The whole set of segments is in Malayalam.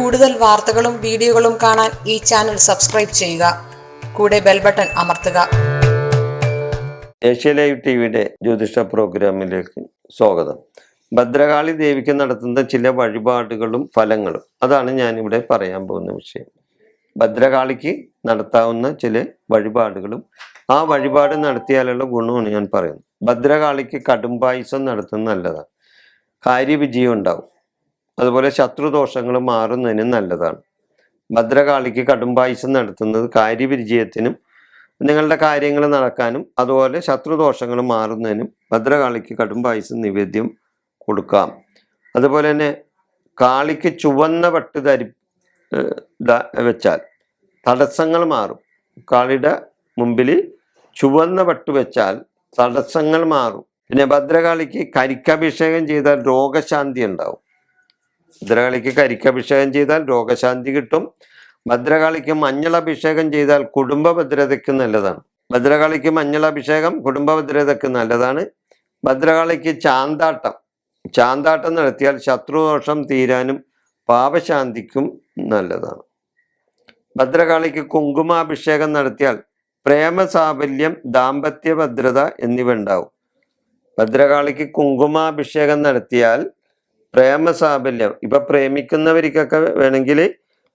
കൂടുതൽ വാർത്തകളും വീഡിയോകളും കാണാൻ ഈ ചാനൽ സബ്സ്ക്രൈബ് ചെയ്യുക. കൂടെ ബെൽ ബട്ടൺ അമർത്തുക. ഏഷ്യ ലൈവ് ടിവിയുടെ ജ്യോതിഷ പ്രോഗ്രാമിലേക്ക് സ്വാഗതം. ഭദ്രകാളി ദേവിക്ക് നടത്തുന്ന ചില വഴിപാടുകളും ഫലങ്ങളും, അതാണ് ഞാനിവിടെ പറയാൻ പോകുന്ന വിഷയം. ഭദ്രകാളിക്ക് നടത്താവുന്ന ചില വഴിപാടുകളും ആ വഴിപാട് നടത്തിയാലുള്ള ഗുണമാണ് ഞാൻ പറയുന്നത്. ഭദ്രകാളിക്ക് കടുംപായസം നടത്തുന്നത് നല്ലതാണ്. കാര്യവിജയം ഉണ്ടാവും. അതുപോലെ ശത്രുദോഷങ്ങൾ മാറുന്നതിനും നല്ലതാണ്. ഭദ്രകാളിക്ക് കടുംപായസം നടത്തുന്നത് കാര്യവിജയത്തിനും നിങ്ങളുടെ കാര്യങ്ങൾ നടക്കാനും അതുപോലെ ശത്രുദോഷങ്ങൾ മാറുന്നതിനും ഭദ്രകാളിക്ക് കടുംപായസം നിവേദ്യം കൊടുക്കാം. അതുപോലെ തന്നെ കാളിക്ക് ചുവന്ന പട്ട് വെച്ചാൽ തടസ്സങ്ങൾ മാറും. കാളിയുടെ മുമ്പിൽ ചുവന്ന പട്ട് വെച്ചാൽ തടസ്സങ്ങൾ മാറും. പിന്നെ ഭദ്രകാളിക്ക് കരിക്കഭിഷേകം ചെയ്താൽ രോഗശാന്തി ഉണ്ടാവും. ഭദ്രകാളിക്ക് കരിക്കഭിഷേകം ചെയ്താൽ രോഗശാന്തി കിട്ടും. ഭദ്രകാളിക്ക് മഞ്ഞളഭിഷേകം ചെയ്താൽ കുടുംബ ഭദ്രതയ്ക്ക് നല്ലതാണ്. ഭദ്രകാളിക്ക് മഞ്ഞളഭിഷേകം കുടുംബ ഭദ്രതയ്ക്ക് നല്ലതാണ്. ഭദ്രകാളിക്ക് ചാന്താട്ടം നടത്തിയാൽ ശത്രുദോഷം തീരാനും പാപശാന്തിക്കും നല്ലതാണ്. ഭദ്രകാളിക്ക് കുങ്കുമാഭിഷേകം നടത്തിയാൽ പ്രേമസാഫല്യം, ദാമ്പത്യ ഭദ്രത എന്നിവ ഉണ്ടാവും. ഭദ്രകാളിക്ക് കുങ്കുമാഭിഷേകം നടത്തിയാൽ പ്രേമസാഫല്യം, ഇപ്പൊ പ്രേമിക്കുന്നവർക്കൊക്കെ വേണമെങ്കിൽ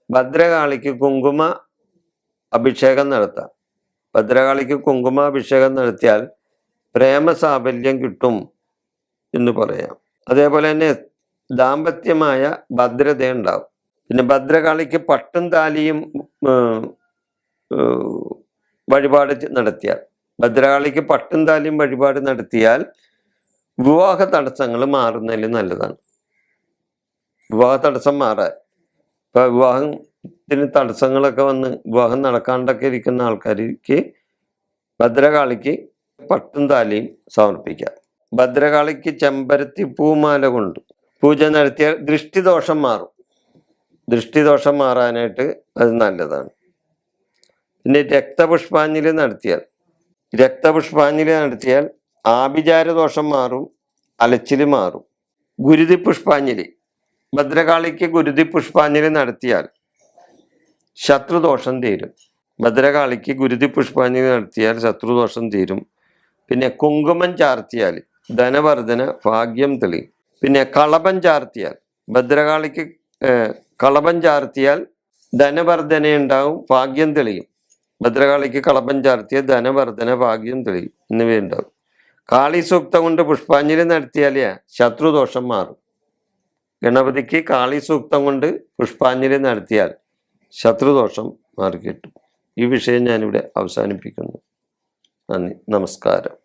ഭദ്രകാളിക്ക് കുങ്കുമ അഭിഷേകം നടത്താം. ഭദ്രകാളിക്ക് കുങ്കുമാഭിഷേകം നടത്തിയാൽ പ്രേമസാഫല്യം കിട്ടും എന്ന് പറയാം. അതേപോലെ തന്നെ ദാമ്പത്യമായ ഭദ്രത ഉണ്ടാവും. പിന്നെ ഭദ്രകാളിക്ക് പട്ടും താലിയും വഴിപാട് നടത്തിയാൽ, ഭദ്രകാളിക്ക് പട്ടും താലിയും വഴിപാട് നടത്തിയാൽ വിവാഹ തടസ്സങ്ങൾ മാറുന്നതിൽ നല്ലതാണ്. വിവാഹ തടസ്സം മാറാൻ, ഇപ്പൊ വിവാഹത്തിന് തടസ്സങ്ങളൊക്കെ വന്ന് വിവാഹം നടക്കാണ്ടൊക്കെ ഇരിക്കുന്ന ആൾക്കാർക്ക് ഭദ്രകാളിക്ക് പട്ടും താലിയും സമർപ്പിക്കാം. ഭദ്രകാളിക്ക് ചെമ്പരത്തി പൂമാല കൊണ്ട് പൂജ നടത്തിയാൽ ദൃഷ്ടിദോഷം മാറും. ദൃഷ്ടിദോഷം മാറാനായിട്ട് അത് നല്ലതാണ്. പിന്നെ രക്തപുഷ്പാഞ്ജലി നടത്തിയാൽ ആഭിചാരദോഷം മാറും, അലച്ചിൽ മാറും. ഗുരുതി പുഷ്പാഞ്ജലി, ഭദ്രകാളിക്ക് ഗുരുതി പുഷ്പാഞ്ജലി നടത്തിയാൽ ശത്രുദോഷം തീരും. ഭദ്രകാളിക്ക് ഗുരുതി പുഷ്പാഞ്ജലി നടത്തിയാൽ ശത്രുദോഷം തീരും. പിന്നെ കുങ്കുമം ചാർത്തിയാൽ ധനവർധന, ഭാഗ്യം തെളിയും. പിന്നെ കളഭം ചാർത്തിയാൽ, ഭദ്രകാളിക്ക് കളഭം ചാർത്തിയാൽ ധനവർധന ഉണ്ടാവും, ഭാഗ്യം തെളിയും. ഭദ്രകാളിക്ക് കളഭം ചാർത്തിയാൽ ധനവർധന, ഭാഗ്യം തെളിയും എന്നിവയുണ്ടാവും. കാളി സൂക്തം കൊണ്ട് പുഷ്പാഞ്ജലി നടത്തിയാൽ ശത്രുദോഷം മാറും. ഗണപതിക്ക് കാളി സൂക്തം കൊണ്ട് പുഷ്പാഞ്ജലി നടത്തിയാൽ ശത്രുദോഷം മാറിക്കിട്ടും. ഈ വിഷയം ഞാനിവിടെ അവസാനിപ്പിക്കുന്നു. നന്ദി, നമസ്കാരം.